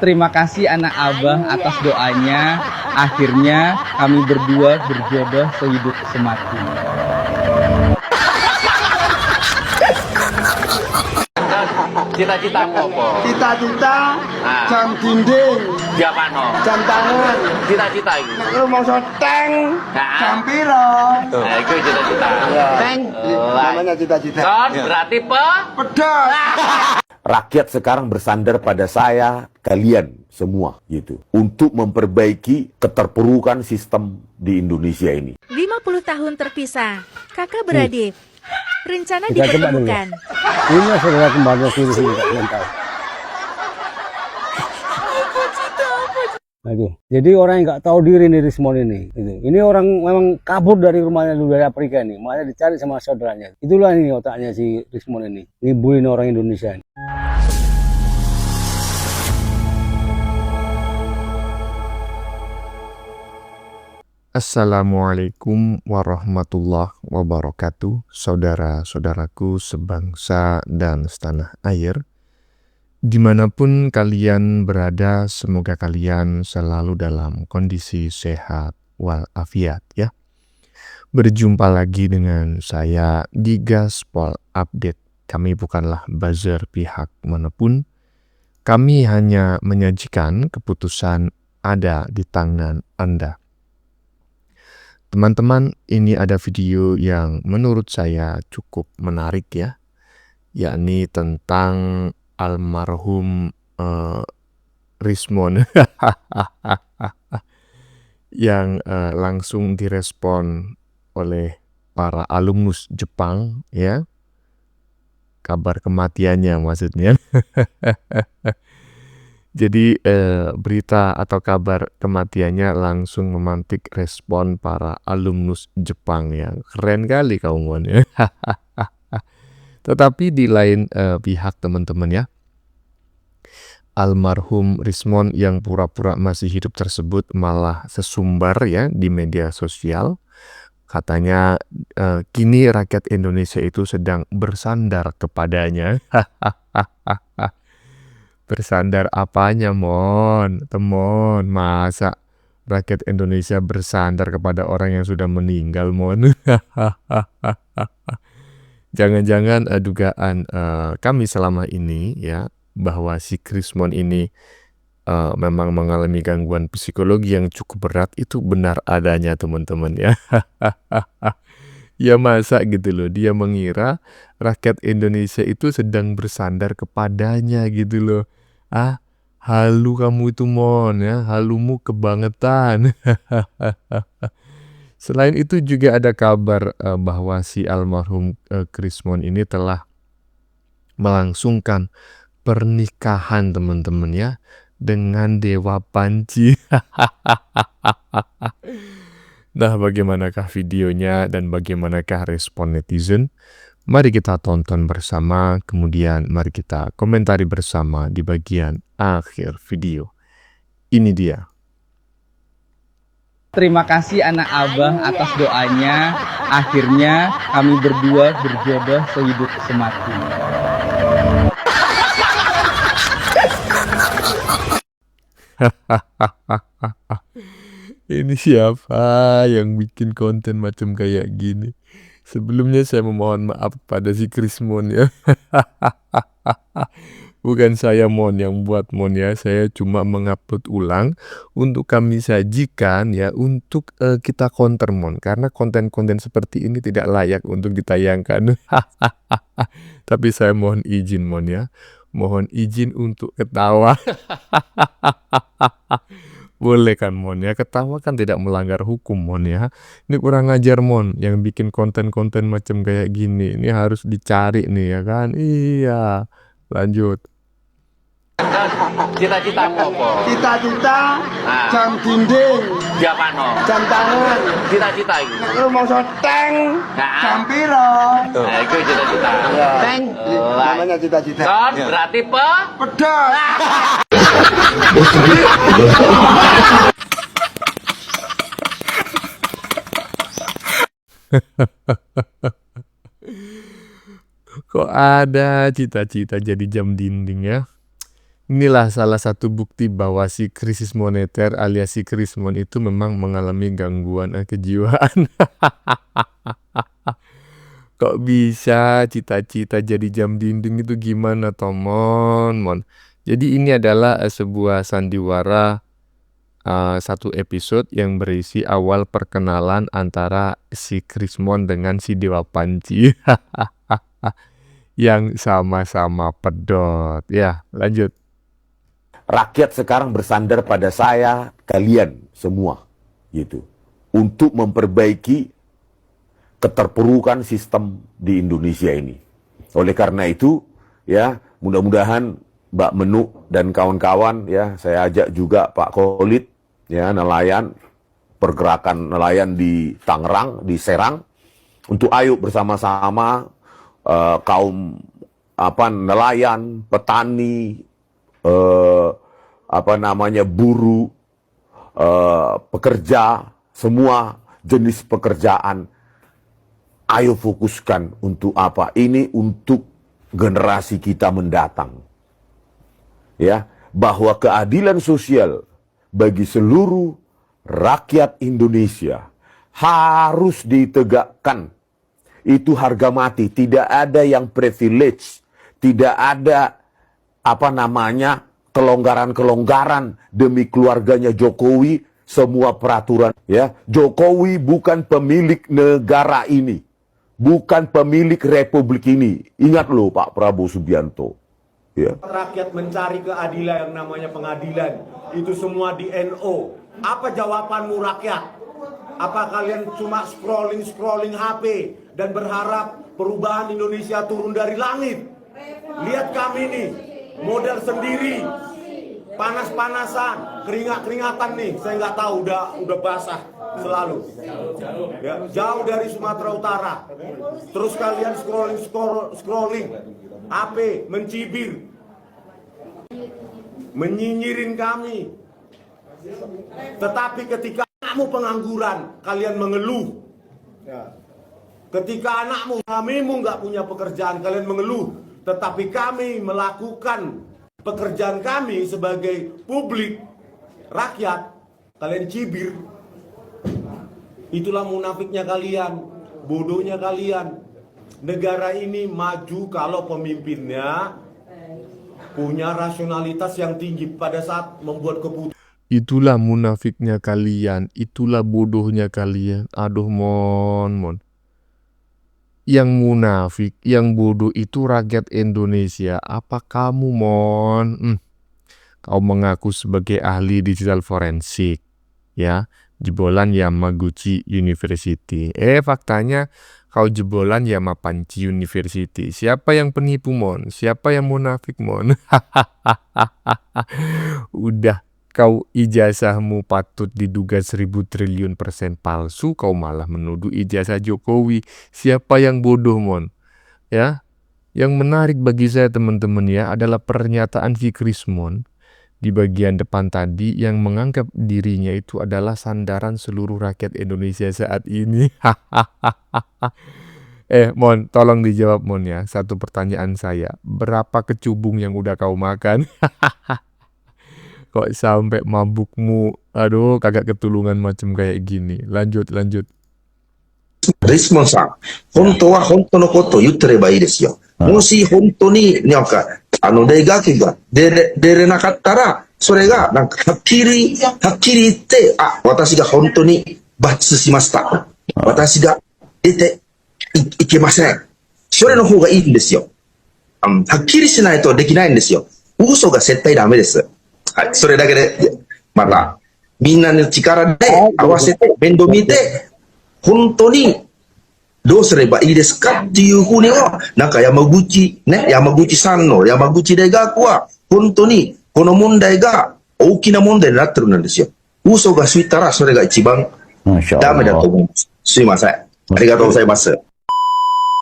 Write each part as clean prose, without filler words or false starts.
Terima kasih anak abah atas doanya. Akhirnya kami berdua berjodoh sehidup semati. Cita-cita apa? Cita-cita jam dinding, Jam ano? jam tangan. Cita-cita itu. Nek lu mau tank, jam piro? Nah, itu cita-cita. Tank, namanya cita-cita. Kon berarti Pedas. Rakyat sekarang bersandar pada saya, kalian semua gitu. Untuk memperbaiki keterpurukan sistem di Indonesia ini. 50 tahun terpisah, kakak beradik. Rencana Kita coba dulu. dipertemukan. Ini saudara kembarnya sini kalian tahu. Nah, itu. Jadi orang yang nggak tahu diri nih Rismon ini. Gitu. Ini orang memang kabur dari rumahnya dulu dari Afrika nih. Makanya dicari sama saudaranya. Itulah ini otaknya si Rismon ini. Ngibulin orang Indonesia ini. Assalamualaikum warahmatullahi wabarakatuh, saudara-saudaraku sebangsa dan setanah air. Dimanapun kalian berada, semoga kalian selalu dalam kondisi sehat walafiat ya. Berjumpa lagi dengan saya di Gaspol Update. Kami bukanlah buzzer pihak manapun. Kami hanya menyajikan keputusan ada di tangan Anda. Teman-teman, ini ada video yang menurut saya cukup menarik ya, yakni tentang almarhum Rismon yang langsung direspon oleh para alumnus Jepang ya, kabar kematiannya maksudnya. Jadi berita atau kabar kematiannya langsung memantik respon para alumnus Jepang ya. Keren kali kawan ya. Tetapi di lain pihak teman-teman ya, almarhum Rismon yang pura-pura masih hidup tersebut malah sesumbar ya di media sosial. Katanya kini rakyat Indonesia itu sedang bersandar kepadanya. Bersandar apanya, Mon? Temon, masa rakyat Indonesia bersandar kepada orang yang sudah meninggal, Mon? Jangan-jangan dugaan kami selama ini ya, bahwa si Rismon ini memang mengalami gangguan psikologi yang cukup berat, itu benar adanya teman-teman ya. Ya masa gitu loh, dia mengira rakyat Indonesia itu sedang bersandar kepadanya gitu loh. Halu kamu itu Mon ya, halumu kebangetan. Selain itu juga ada kabar bahwa si almarhum Rismon ini telah melangsungkan pernikahan teman-teman ya, dengan Dewa Panji. Nah, bagaimanakah videonya dan bagaimanakah respon netizen? Mari kita tonton bersama, kemudian mari kita komentari bersama di bagian akhir video. Ini dia. Terima kasih anak abah atas doanya. Akhirnya kami berdua berjodoh sehidup semati. Ini siapa yang bikin konten macam kayak gini? Sebelumnya saya memohon maaf pada si Rismon ya. Bukan saya Mon yang buat Mon ya, saya cuma mengupload ulang untuk kami sajikan ya, untuk kita counter Mon, karena konten-konten seperti ini tidak layak untuk ditayangkan. Tapi saya mohon izin Mon ya, mohon izin untuk ketawa. Boleh kan Mon ya, ketawa kan tidak melanggar hukum Mon ya. Ini kurang ajar Mon yang bikin konten-konten macam kayak gini. Ini harus dicari nih ya kan. Iya, lanjut. cita-cita apa? Cita-cita jam dinding, Jam ano? jam tangan. Cita-cita itu. Nek lu mau tank, jam piro? Nah, itu cita-cita. Tank, namanya cita-cita. Kon berarti Pedas. Kok ada cita-cita jadi jam dinding ya? Inilah salah satu bukti bahwa si krisis moneter alias si Krismon itu memang mengalami gangguan kejiwaan. Kok bisa cita-cita jadi jam dinding itu gimana Tomon? Jadi ini adalah sebuah sandiwara satu episode yang berisi awal perkenalan antara si Krismon dengan si Dewa Panci yang sama-sama pedot. Ya, lanjut. Rakyat sekarang bersandar pada saya, kalian semua, gitu, untuk memperbaiki keterpurukan sistem di Indonesia ini. Oleh karena itu, ya, mudah-mudahan Mbak Menuk dan kawan-kawan, ya, saya ajak juga Pak Khalid, ya, nelayan, pergerakan nelayan di Tangerang, di Serang, untuk ayo bersama-sama kaum nelayan, petani, buruh, pekerja, semua jenis pekerjaan. Ayo fokuskan untuk apa? Ini untuk generasi kita mendatang. Ya, bahwa keadilan sosial bagi seluruh rakyat Indonesia harus ditegakkan. Itu harga mati, tidak ada yang privilege, tidak ada kelonggaran-kelonggaran demi keluarganya Jokowi, semua peraturan, ya. Jokowi bukan pemilik negara ini, bukan pemilik republik ini. Ingat loh Pak Prabowo Subianto, ya. Rakyat mencari keadilan yang namanya pengadilan, itu semua di NO. Apa jawabanmu rakyat? Apa kalian cuma scrolling HP dan berharap perubahan Indonesia turun dari langit? Lihat kami nih, modal sendiri, panas-panasan, keringat-keringatan nih. Saya nggak tahu, udah basah selalu. Ya, jauh dari Sumatera Utara. Terus kalian scrolling HP, mencibir, menyinyirin kami. Tetapi ketika anakmu pengangguran, kalian mengeluh. Ketika kamimu nggak punya pekerjaan, kalian mengeluh. Tetapi kami melakukan pekerjaan kami sebagai publik, rakyat, kalian cibir. Itulah munafiknya kalian, bodohnya kalian. Negara ini maju kalau pemimpinnya punya rasionalitas yang tinggi pada saat membuat keputusan. Itulah munafiknya kalian, itulah bodohnya kalian. Aduh mon. Yang munafik, yang bodoh itu rakyat Indonesia. Apa kamu mon? Kau mengaku sebagai ahli digital forensik, ya, jebolan Yamaguchi University. Faktanya kau jebolan Yamapanci University. Siapa yang penipu mon? Siapa yang munafik mon? Udah. Kau ijazahmu patut diduga 1000 triliun % palsu, kau malah menuduh ijazah Jokowi. Siapa yang bodoh mon? Ya, yang menarik bagi saya teman-teman ya adalah pernyataan si Krismon di bagian depan tadi yang menganggap dirinya itu adalah sandaran seluruh rakyat Indonesia saat ini. Mon, tolong dijawab mon ya. Satu pertanyaan saya, berapa kecubung yang udah kau makan? Kok sampai mabukmu, aduh kagak ketulungan macam kayak gini. Lanjut. リスモンさん、本当は本当のことを言ってればいいですよ。もし本当になんか、大学が出れなかったら、それがなんかはっきり言って、私が本当に罰しました。私が出ていけません。それの方がいいんですよ。はっきりしないとできないんですよ。嘘が絶対ダメです。はい、それだけで、また、みんなの力で合わせて、面倒見て、本当にどうすればいいですかっていうふうには、なんか山口さんの山口大学は、本当にこの問題が大きな問題になってるんですよ。嘘がついたら、それが一番ダメだと思います。すいません。ありがとうございます。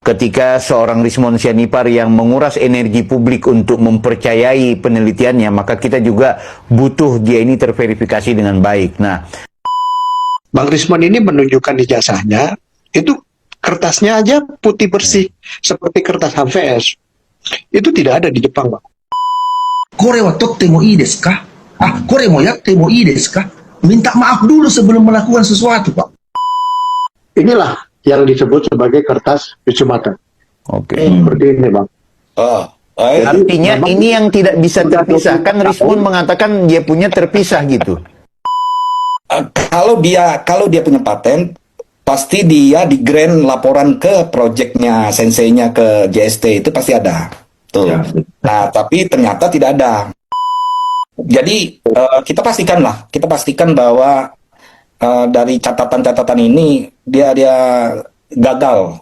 Ketika seorang Rismon Sianipar yang menguras energi publik untuk mempercayai penelitiannya, maka kita juga butuh dia ini terverifikasi dengan baik. Nah, Bang Rismon ini menunjukkan ijazahnya, itu kertasnya aja putih bersih, seperti kertas HVS. Itu tidak ada di Jepang, Bang. Kore wa totte mo ii desu ka? Kore mo yatte mo ii desu ka? Minta maaf dulu sebelum melakukan sesuatu, Pak. Inilah yang disebut sebagai kertas biji mata. Oke. Seperti ini, Bang. Artinya ini yang tidak bisa terpisah. Kan Rismon mengatakan dia punya terpisah gitu. Kalau dia punya paten, pasti dia di grant laporan ke projectnya senseinya ke JST itu pasti ada. Tuh. Ya. Nah, tapi ternyata tidak ada. Jadi kita pastikan bahwa dari catatan-catatan ini dia gagal.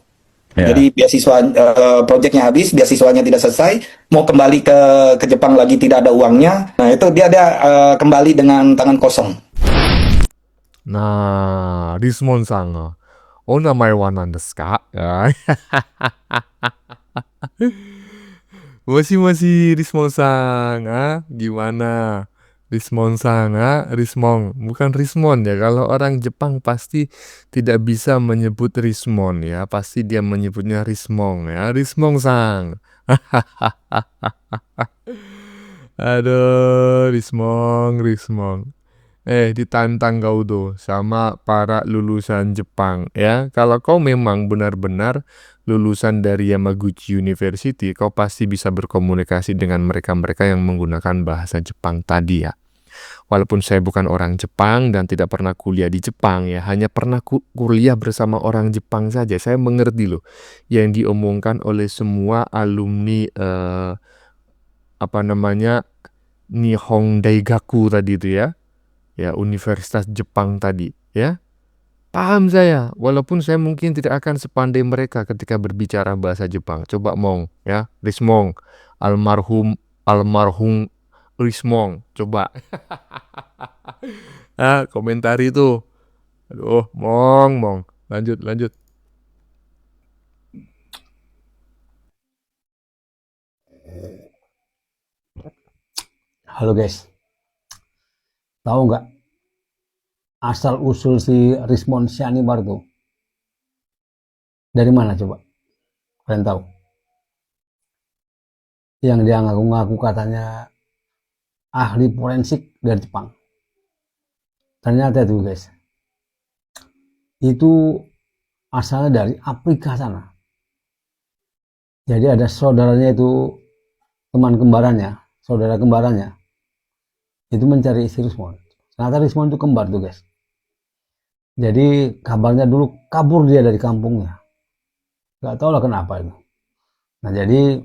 Ya. Jadi beasiswa proyeknya habis, beasiswanya tidak selesai, mau kembali ke Jepang lagi tidak ada uangnya. Nah, itu dia kembali dengan tangan kosong. Nah, Rismon-san, onamae wa nan desu ka? Moshi Rismon-san, gimana? Rismon-san, Rismon, bukan Rismon ya. Kalau orang Jepang pasti tidak bisa menyebut Rismon ya. Pasti dia menyebutnya Rismon ya. Rismon-san. Aduh, Rismon. Ditantang kau tuh sama para lulusan Jepang ya. Kalau kau memang benar-benar lulusan dari Yamaguchi University, kau pasti bisa berkomunikasi dengan mereka-mereka yang menggunakan bahasa Jepang tadi ya. Walaupun saya bukan orang Jepang dan tidak pernah kuliah di Jepang ya, hanya pernah kuliah bersama orang Jepang saja, saya mengerti loh yang diomongkan oleh semua alumni Nihon Daigaku tadi itu ya. Ya, Universitas Jepang tadi ya. Paham saya, walaupun saya mungkin tidak akan sepandai mereka ketika berbicara bahasa Jepang. Coba Mong ya, Rismong, almarhum Rismong, coba. Komentari itu. Aduh, Mong. Lanjut. Halo guys, tahu nggak asal usul si Rismon Syanibar tuh dari mana coba? Kalian tahu? Yang dia ngaku-ngaku katanya ahli forensik dari Jepang. Ternyata itu guys, itu asalnya dari Afrika sana. Jadi ada saudaranya itu, saudara kembarannya itu mencari si Rismon. Ternyata Rismon itu kembar tuh guys. Jadi kabarnya dulu kabur dia dari kampungnya. Gak tau lah kenapa itu. Nah jadi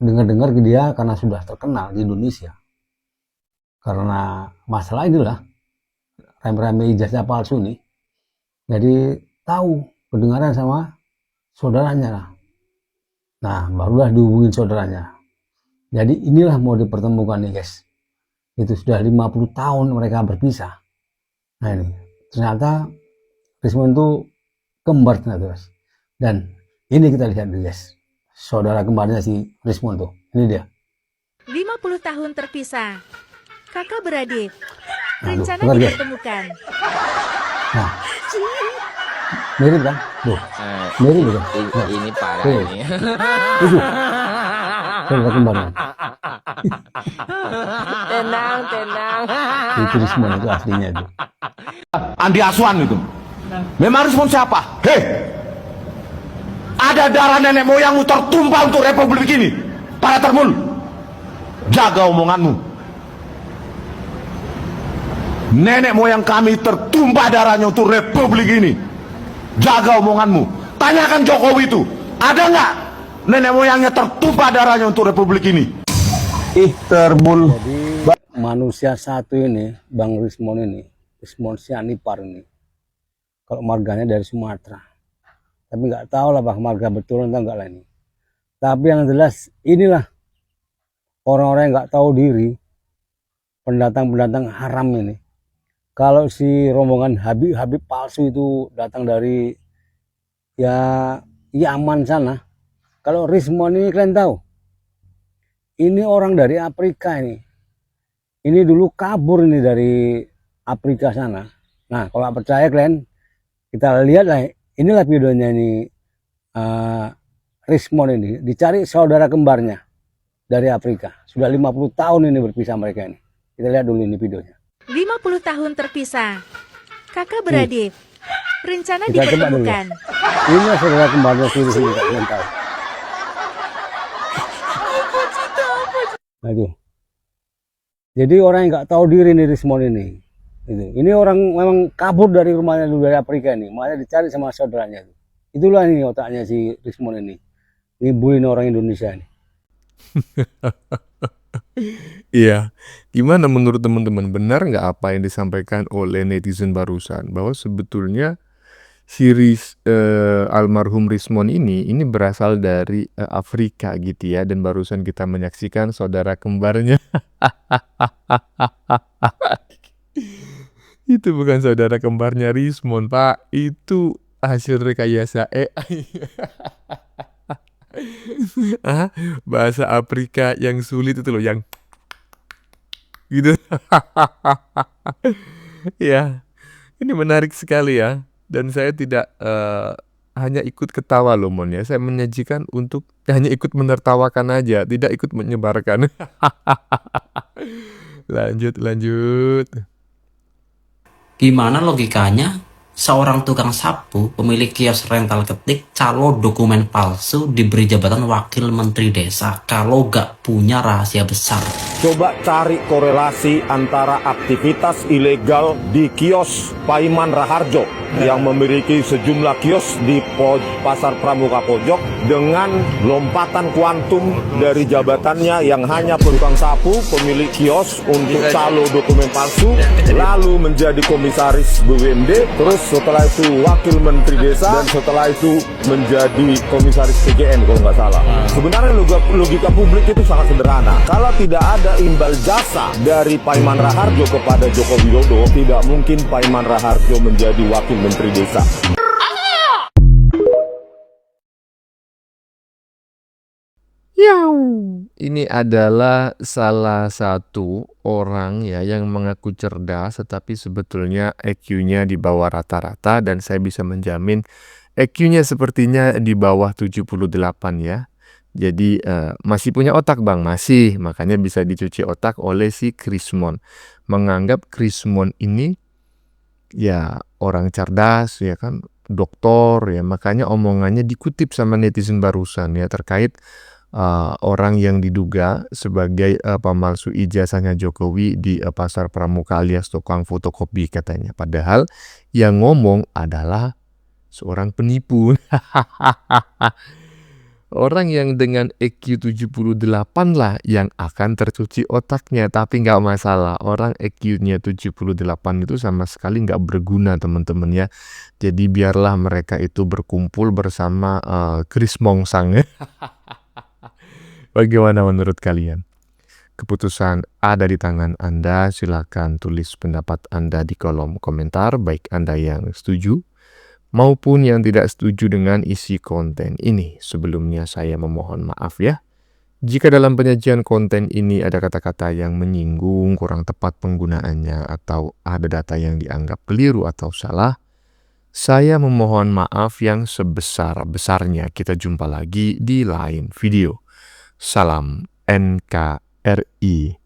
dengar-dengar dia karena sudah terkenal di Indonesia. Karena masalah inilah rame-rame ijazah palsu nih. Jadi tahu kedengaran sama saudaranya lah. Nah barulah dihubungin saudaranya. Jadi inilah mau dipertemukan nih guys. Itu sudah 50 tahun mereka berpisah. Nah ini ternyata Rismon itu kembar ternyata guys. Dan ini kita lihat nih guys, saudara kembarnya si Rismon tuh, ini dia. 50 tahun terpisah, kakak beradik, Nah, rencana dipertemukan. Nah, mirip kan? Tuh, mirip gitu. Ini parah Tuh. ini. Itu saudara kembarnya. Tenang. Itu Rismon itu aslinya itu. Andi Asuhan itu. Memang Rismon siapa? Hei! Ada darah nenek moyangmu tertumpah untuk republik ini. Para termul, jaga omonganmu. Nenek moyang kami tertumpah darahnya untuk republik ini. Jaga omonganmu. Tanyakan Jokowi itu, ada nggak nenek moyangnya tertumpah darahnya untuk republik ini? Termul. Jadi manusia satu ini, Bang Rismon ini, Rismon Syanibar ini, kalau marganya dari Sumatera. Tapi nggak tahu lah Pak marga betul atau enggak lah ini. Tapi yang jelas inilah orang-orang yang nggak tahu diri, pendatang-pendatang haram ini. Kalau si rombongan Habib palsu itu datang dari ya Yaman sana. Kalau Rismon ini kalian tahu, ini orang dari Afrika ini. Ini dulu kabur ini dari Afrika sana. Nah kalau nggak percaya kalian, kita lihat lah. Inilah videonya ini Rismon ini dicari saudara kembarnya dari Afrika. Sudah 50 tahun ini berpisah mereka ini. Kita lihat dulu ini videonya. 50 tahun terpisah. Kakak beradik. Rencana Kita coba dulu. dipertemukan. Ini saudara kembarnya Sirius ini, kalian tahu. Nah itu. Jadi orang yang nggak tahu diri nih Rismon ini. Itu. Ini orang memang kabur dari rumahnya dulu dari Afrika nih. Makanya dicari sama saudaranya. Itulah ini otaknya si Rismon ini. Ngibulin orang Indonesia ini. Iya, gimana menurut teman-teman? Benar nggak apa yang disampaikan oleh netizen barusan? Bahwa sebetulnya almarhum Rismon ini berasal dari Afrika gitu ya. Dan barusan kita menyaksikan saudara kembarnya. Itu bukan saudara kembarnya Rismon, Pak. Itu hasil rekayasa AI. Bahasa Afrika yang sulit itu loh, yang gitu. Ya, ini menarik sekali ya. Dan saya tidak hanya ikut ketawa loh Mon ya. Saya menyajikan untuk hanya ikut menertawakan aja, tidak ikut menyebarkan. Lanjut. Gimana logikanya seorang tukang sapu pemilik kios rental ketik calo dokumen palsu diberi jabatan wakil menteri desa kalau gak punya rahasia besar? Coba cari korelasi antara aktivitas ilegal di kios Paiman Raharjo yang memiliki sejumlah kios di Pasar Pramuka Pojok dengan lompatan kuantum dari jabatannya yang hanya tukang sapu, pemilik kios untuk calo dokumen palsu, lalu menjadi komisaris BUMD, terus setelah itu wakil menteri desa, dan setelah itu menjadi komisaris PGN kalau nggak salah. Sebenarnya logika publik itu sangat sederhana. Kalau tidak ada imbal jasa dari Paiman Raharjo kepada Joko Widodo, tidak mungkin Paiman Raharjo menjadi wakil menteri desa. Ini adalah salah satu orang ya yang mengaku cerdas tetapi sebetulnya EQ-nya di bawah rata-rata, dan saya bisa menjamin EQ-nya sepertinya di bawah 78 ya. Jadi masih punya otak Bang, masih. Makanya bisa dicuci otak oleh si Rismon. Menganggap Rismon ini ya orang cerdas ya kan, doktor ya. Makanya omongannya dikutip sama netizen barusan ya terkait orang yang diduga sebagai pemalsu ijazahnya Jokowi di Pasar Pramuka alias tukang fotokopi katanya. Padahal yang ngomong adalah seorang penipu. Orang yang dengan EQ 78 lah yang akan tercuci otaknya. Tapi nggak masalah, orang EQ-nya 78 itu sama sekali nggak berguna teman-teman ya. Jadi biarlah mereka itu berkumpul bersama Chris Mongsang. Bagaimana menurut kalian? Keputusan ada di tangan Anda. Silakan tulis pendapat Anda di kolom komentar, baik Anda yang setuju maupun yang tidak setuju dengan isi konten ini. Sebelumnya saya memohon maaf ya jika dalam penyajian konten ini ada kata-kata yang menyinggung, kurang tepat penggunaannya, atau ada data yang dianggap keliru atau salah. Saya memohon maaf yang sebesar-besarnya. Kita jumpa lagi di lain video. Salam NKRI.